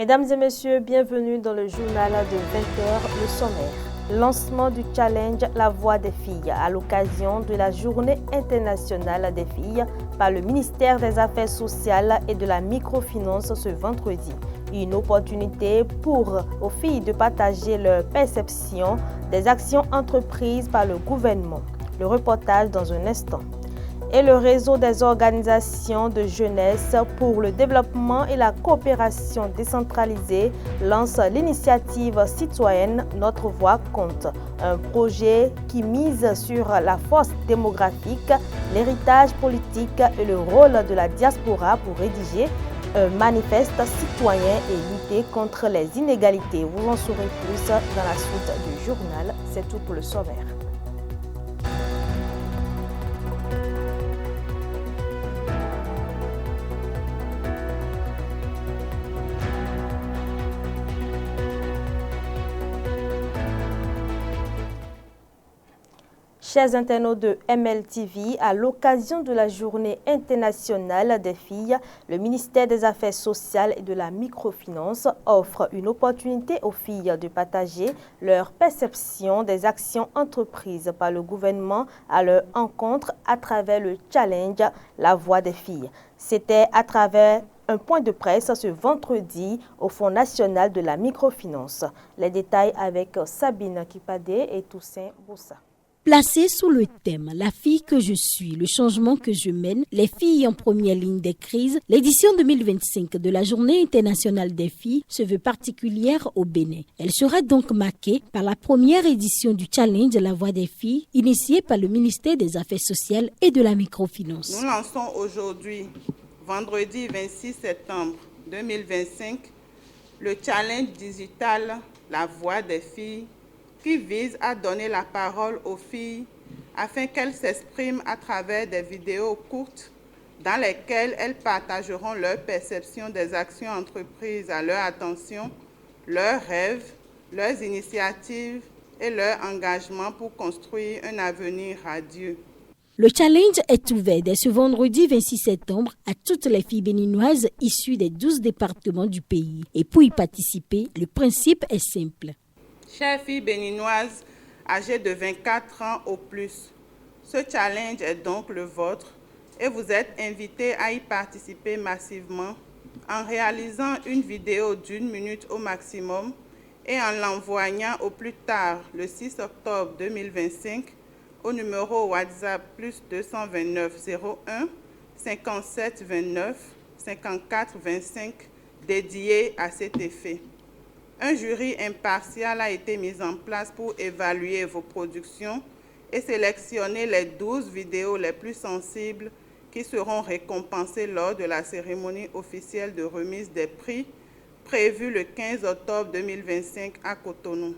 Mesdames et messieurs, bienvenue dans le journal de 20h, le sommaire. Lancement du challenge La Voix des filles à l'occasion de la Journée internationale des filles par le ministère des Affaires sociales et de la microfinance ce vendredi. Une opportunité aux filles de partager leur perception des actions entreprises par le gouvernement. Le reportage dans un instant. Et le réseau des organisations de jeunesse pour le développement et la coopération décentralisée lance l'initiative citoyenne Notre Voix compte, un projet qui mise sur la force démographique, l'héritage politique et le rôle de la diaspora pour rédiger un manifeste citoyen et lutter contre les inégalités. Vous en saurez plus dans la suite du journal. C'est tout pour le sommaire. Chers internautes de MLTV, à l'occasion de la Journée internationale des filles, le ministère des Affaires sociales et de la microfinance offre une opportunité aux filles de partager leur perception des actions entreprises par le gouvernement à leur encontre à travers le challenge La Voix des filles. C'était à travers un point de presse ce vendredi au Fonds national de la microfinance. Les détails avec Sabine Kipadé et Toussaint Boussa. Placé sous le thème « La fille que je suis, le changement que je mène, les filles en première ligne des crises », l'édition 2025 de la Journée internationale des filles se veut particulière au Bénin. Elle sera donc marquée par la première édition du challenge La Voix des filles, initié par le ministère des Affaires sociales et de la microfinance. Nous lançons aujourd'hui, vendredi 26 septembre 2025, le challenge digital La Voix des filles, qui vise à donner la parole aux filles afin qu'elles s'expriment à travers des vidéos courtes dans lesquelles elles partageront leur perception des actions entreprises à leur attention, leurs rêves, leurs initiatives et leur engagement pour construire un avenir radieux. Le challenge est ouvert dès ce vendredi 26 septembre à toutes les filles béninoises issues des 12 départements du pays. Et pour y participer, le principe est simple. Chères filles béninoises âgées de 24 ans au plus, ce challenge est donc le vôtre et vous êtes invitées à y participer massivement en réalisant une vidéo d'1 minute au maximum et en l'envoyant au plus tard le 6 octobre 2025 au numéro WhatsApp +229 01 57 29 54 25 dédié à cet effet. Un jury impartial a été mis en place pour évaluer vos productions et sélectionner les 12 vidéos les plus sensibles qui seront récompensées lors de la cérémonie officielle de remise des prix prévue le 15 octobre 2025 à Cotonou.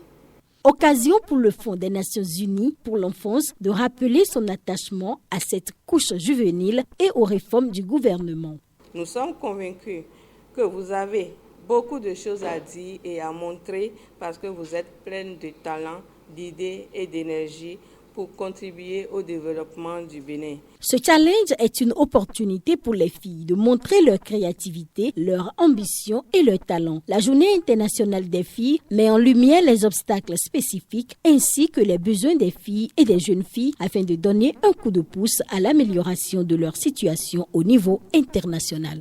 Occasion pour le Fonds des Nations Unies pour l'enfance de rappeler son attachement à cette couche juvénile et aux réformes du gouvernement. Nous sommes convaincus que vous avez beaucoup de choses à dire et à montrer parce que vous êtes pleine de talent, d'idées et d'énergie pour contribuer au développement du Bénin. Ce challenge est une opportunité pour les filles de montrer leur créativité, leur ambition et leur talent. La Journée internationale des filles met en lumière les obstacles spécifiques ainsi que les besoins des filles et des jeunes filles afin de donner un coup de pouce à l'amélioration de leur situation au niveau international.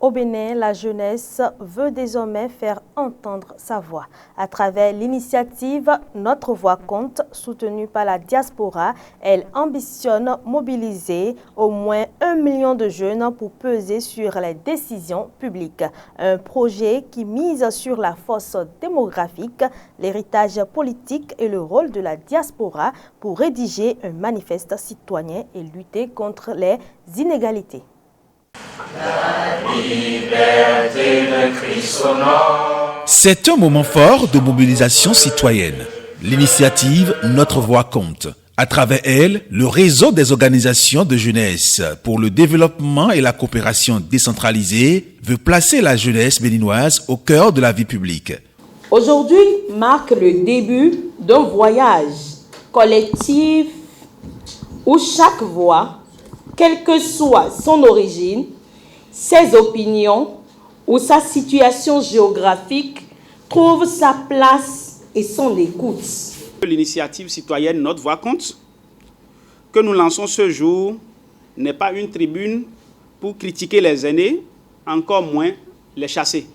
Au Bénin, la jeunesse veut désormais faire entendre sa voix. À travers l'initiative Notre Voix compte, soutenue par la diaspora, elle ambitionne mobiliser au moins 1 million de jeunes pour peser sur les décisions publiques. Un projet qui mise sur la force démographique, l'héritage politique et le rôle de la diaspora pour rédiger un manifeste citoyen et lutter contre les inégalités. La liberté de Christ honore. C'est un moment fort de mobilisation citoyenne. L'initiative Notre Voix compte. À travers elle, le réseau des organisations de jeunesse pour le développement et la coopération décentralisée veut placer la jeunesse béninoise au cœur de la vie publique. Aujourd'hui marque le début d'un voyage collectif où chaque voix, quelle que soit son origine, ses opinions ou sa situation géographique trouve sa place et son écoute. L'initiative citoyenne Notre Voix compte, que nous lançons ce jour, n'est pas une tribune pour critiquer les aînés, encore moins les chasser.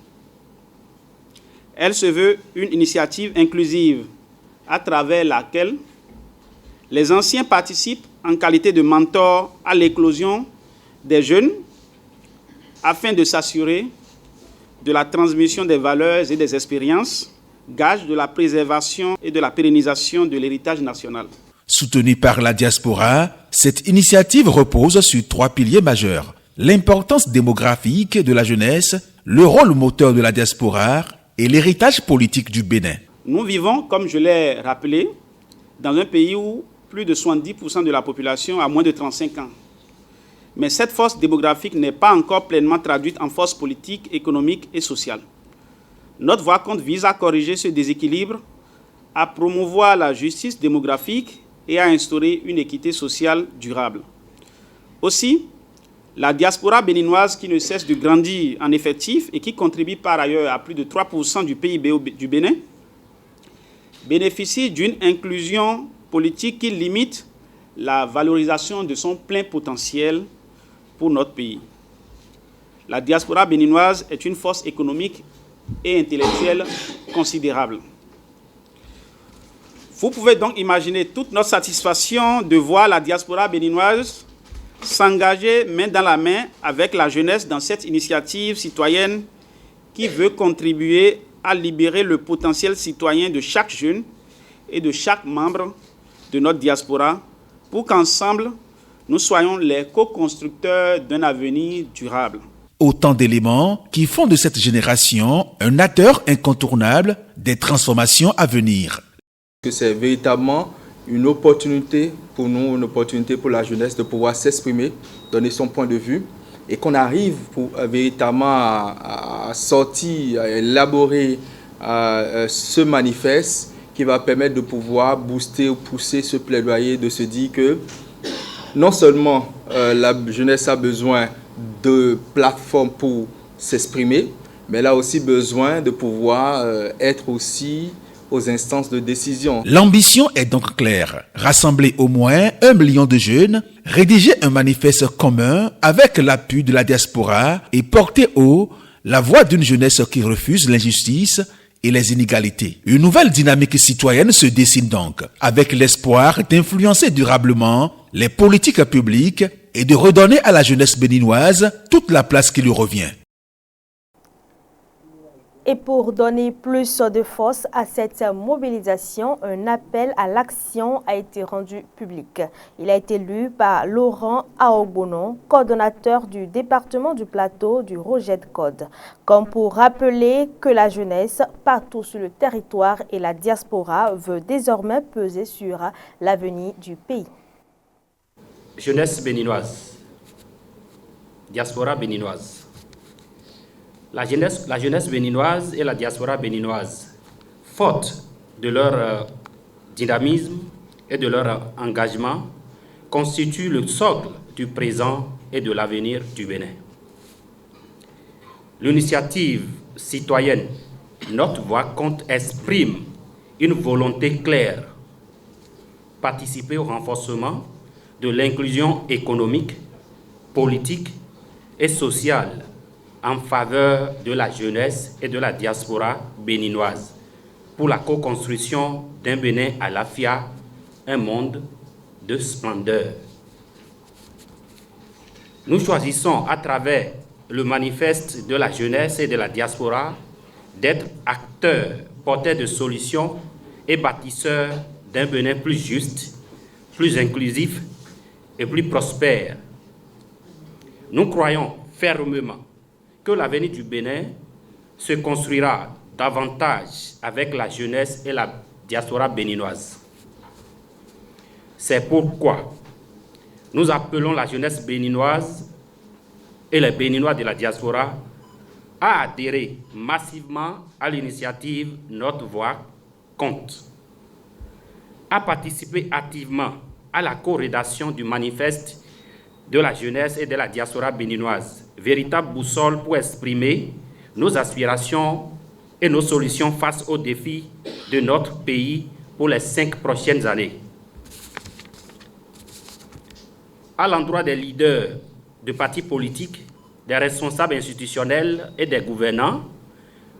Elle se veut une initiative inclusive à travers laquelle les anciens participent en qualité de mentors à l'éclosion des jeunes afin de s'assurer de la transmission des valeurs et des expériences, gage de la préservation et de la pérennisation de l'héritage national. Soutenue par la diaspora, cette initiative repose sur 3 piliers majeurs: l'importance démographique de la jeunesse, le rôle moteur de la diaspora et l'héritage politique du Bénin. Nous vivons, comme je l'ai rappelé, dans un pays où plus de 70% de la population a moins de 35 ans. Mais cette force démographique n'est pas encore pleinement traduite en force politique, économique et sociale. Notre Voix compte vise à corriger ce déséquilibre, à promouvoir la justice démographique et à instaurer une équité sociale durable. Aussi, la diaspora béninoise, qui ne cesse de grandir en effectif et qui contribue par ailleurs à plus de 3% du PIB du Bénin, bénéficie d'une inclusion politique qui limite la valorisation de son plein potentiel pour notre pays. La diaspora béninoise est une force économique et intellectuelle considérable. Vous pouvez donc imaginer toute notre satisfaction de voir la diaspora béninoise s'engager main dans la main avec la jeunesse dans cette initiative citoyenne qui veut contribuer à libérer le potentiel citoyen de chaque jeune et de chaque membre de notre diaspora pour qu'ensemble, nous soyons les co-constructeurs d'un avenir durable. Autant d'éléments qui font de cette génération un acteur incontournable des transformations à venir. C'est véritablement une opportunité pour nous, une opportunité pour la jeunesse de pouvoir s'exprimer, donner son point de vue et qu'on arrive véritablement à sortir, à élaborer ce manifeste qui va permettre de pouvoir booster ou pousser ce plaidoyer, de se dire que non seulement la jeunesse a besoin de plateformes pour s'exprimer, mais elle a aussi besoin de pouvoir être aussi aux instances de décision. L'ambition est donc claire: rassembler au moins 1 million de jeunes, rédiger un manifeste commun avec l'appui de la diaspora et porter haut la voix d'une jeunesse qui refuse l'injustice et les inégalités. Une nouvelle dynamique citoyenne se dessine donc, avec l'espoir d'influencer durablement les politiques publiques et de redonner à la jeunesse béninoise toute la place qui lui revient. Et pour donner plus de force à cette mobilisation, un appel à l'action a été rendu public. Il a été lu par Laurent Aobonon, coordonnateur du département du Plateau du Roget Code, comme pour rappeler que la jeunesse, partout sur le territoire et la diaspora, veut désormais peser sur l'avenir du pays. Jeunesse béninoise, diaspora béninoise. La jeunesse béninoise et la diaspora béninoise, forte de leur dynamisme et de leur engagement, constituent le socle du présent et de l'avenir du Bénin. L'initiative citoyenne Notre Voix compte exprime une volonté claire: participer au renforcement de l'inclusion économique, politique et sociale en faveur de la jeunesse et de la diaspora béninoise pour la co-construction d'un Bénin à l'AFIA, un monde de splendeur. Nous choisissons à travers le manifeste de la jeunesse et de la diaspora d'être acteurs, porteurs de solutions et bâtisseurs d'un Bénin plus juste, plus inclusif et plus prospère. Nous croyons fermement que l'avenir du Bénin se construira davantage avec la jeunesse et la diaspora béninoise. C'est pourquoi nous appelons la jeunesse béninoise et les Béninois de la diaspora à adhérer massivement à l'initiative Notre Voix compte, à participer activement à la co-rédaction du manifeste de la jeunesse et de la diaspora béninoise, véritable boussole pour exprimer nos aspirations et nos solutions face aux défis de notre pays pour les 5 prochaines années. À l'endroit des leaders de partis politiques, des responsables institutionnels et des gouvernants,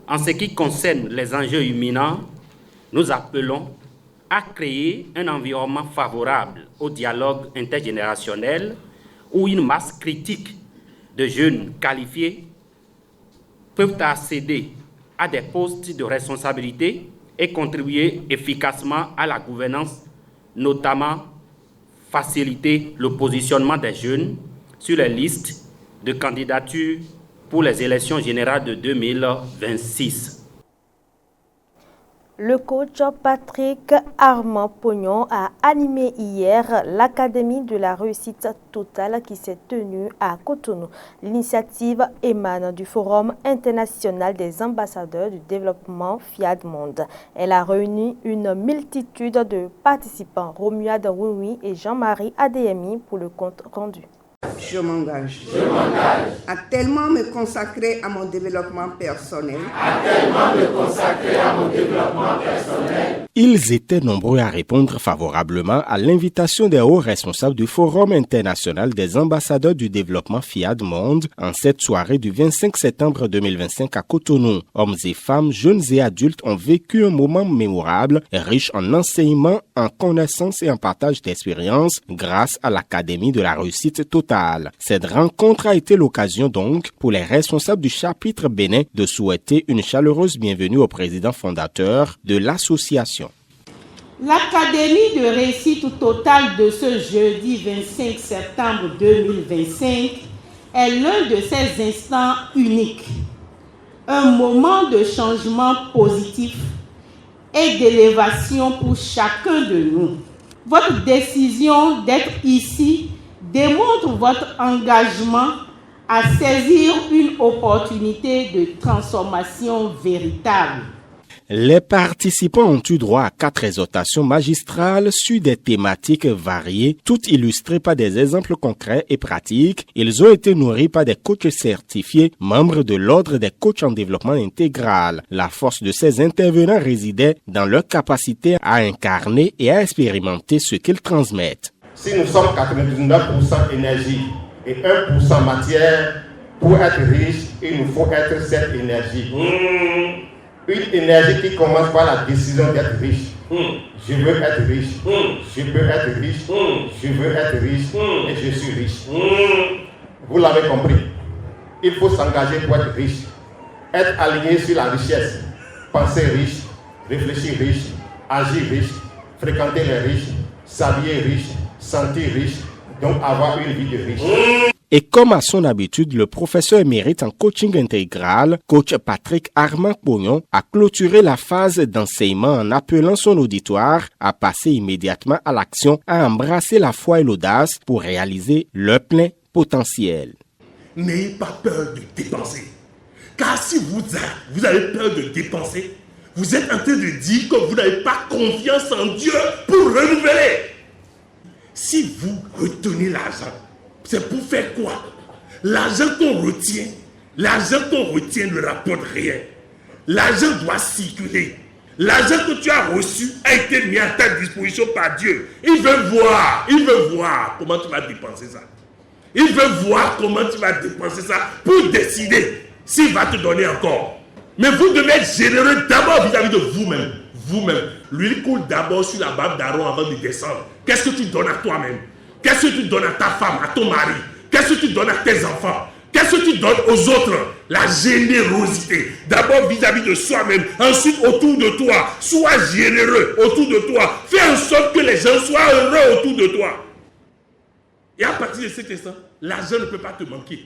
en ce qui concerne les enjeux imminents, nous appelons à créer un environnement favorable au dialogue intergénérationnel où une masse critique de jeunes qualifiés peuvent accéder à des postes de responsabilité et contribuer efficacement à la gouvernance, notamment faciliter le positionnement des jeunes sur les listes de candidature pour les élections générales de 2026. Le coach Patrick Armand Pognon a animé hier l'Académie de la réussite totale qui s'est tenue à Cotonou. L'initiative émane du Forum international des ambassadeurs du développement FIAD Monde. Elle a réuni une multitude de participants, Romuald Roui et Jean-Marie Adéami pour le compte rendu. Je m'engage à tellement me consacrer à mon développement personnel. Ils étaient nombreux à répondre favorablement à l'invitation des hauts responsables du Forum international des ambassadeurs du développement FIAD Monde en cette soirée du 25 septembre 2025 à Cotonou. Hommes et femmes, jeunes et adultes ont vécu un moment mémorable, riche en enseignements, en connaissances et en partage d'expériences grâce à l'Académie de la réussite totale. Cette rencontre a été l'occasion donc pour les responsables du chapitre Bénin de souhaiter une chaleureuse bienvenue au président fondateur de l'association. L'Académie de réussite totale de ce jeudi 25 septembre 2025 est l'un de ces instants uniques, un moment de changement positif et d'élévation pour chacun de nous. Votre décision d'être ici démontre votre engagement à saisir une opportunité de transformation véritable. Les participants ont eu droit à 4 exhortations magistrales sur des thématiques variées, toutes illustrées par des exemples concrets et pratiques. Ils ont été nourris par des coachs certifiés, membres de l'Ordre des coachs en développement intégral. La force de ces intervenants résidait dans leur capacité à incarner et à expérimenter ce qu'ils transmettent. Si nous sommes 99% énergie et 1% matière, pour être riche, il nous faut être cette énergie. Une énergie qui commence par la décision d'être riche. Je veux être riche. Je peux être riche. Je veux être riche. Et je suis riche. Vous l'avez compris. Il faut s'engager pour être riche. Être aligné sur la richesse. Penser riche. Réfléchir riche. Agir riche. Fréquenter les riches. S'habiller riche. Sentir riche. Donc avoir une vie de riche. Et comme à son habitude, le professeur émérite en coaching intégral, coach Patrick Armand Pognon, a clôturé la phase d'enseignement en appelant son auditoire à passer immédiatement à l'action, à embrasser la foi et l'audace pour réaliser leur plein potentiel. N'ayez pas peur de dépenser. Car si vous avez peur de dépenser, vous êtes en train de dire que vous n'avez pas confiance en Dieu pour renouveler. Si vous retenez l'argent, c'est pour faire quoi? L'argent qu'on retient ne rapporte rien. L'argent doit circuler. L'argent que tu as reçu a été mis à ta disposition par Dieu. Il veut voir comment tu vas dépenser ça. Il veut voir comment tu vas dépenser ça pour décider s'il va te donner encore. Mais vous devez être généreux d'abord vis-à-vis de vous-même. L'huile coule d'abord sur la barbe d'Aaron avant de descendre. Qu'est-ce que tu donnes à toi-même? Qu'est-ce que tu donnes à ta femme, à ton mari? Qu'est-ce que tu donnes à tes enfants? Qu'est-ce que tu donnes aux autres? La générosité. D'abord vis-à-vis de soi-même, ensuite autour de toi. Sois généreux autour de toi. Fais en sorte que les gens soient heureux autour de toi. Et à partir de cet instant, l'argent ne peut pas te manquer.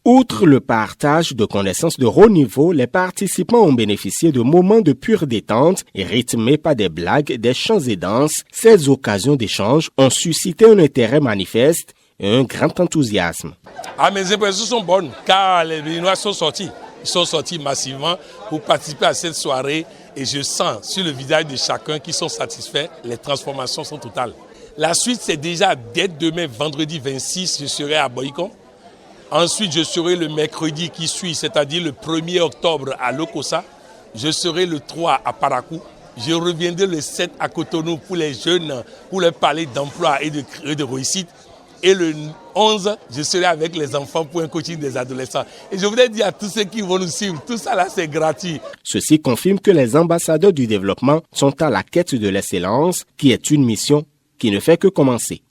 Outre le partage de connaissances de haut niveau, les participants ont bénéficié de moments de pure détente et rythmés par des blagues, des chants et danses. Ces occasions d'échange ont suscité un intérêt manifeste et un grand enthousiasme. Mes impressions sont bonnes car les Béninois sont sortis. Ils sont sortis massivement pour participer à cette soirée et je sens sur le visage de chacun qu'ils sont satisfaits. Les transformations sont totales. La suite, c'est déjà dès demain, vendredi 26, je serai à Boycon. Ensuite, je serai le mercredi qui suit, c'est-à-dire le 1er octobre à Lokossa. Je serai le 3 à Parakou. Je reviendrai le 7 à Cotonou pour les jeunes, pour leur parler d'emploi et de réussite. Et le 11, je serai avec les enfants pour un coaching des adolescents. Et je voudrais dire à tous ceux qui vont nous suivre, tout ça là c'est gratuit. Ceci confirme que les ambassadeurs du développement sont à la quête de l'excellence, qui est une mission qui ne fait que commencer.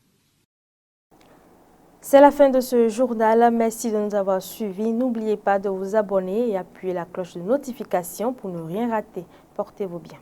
C'est la fin de ce journal. Merci de nous avoir suivis. N'oubliez pas de vous abonner et appuyer la cloche de notification pour ne rien rater. Portez-vous bien.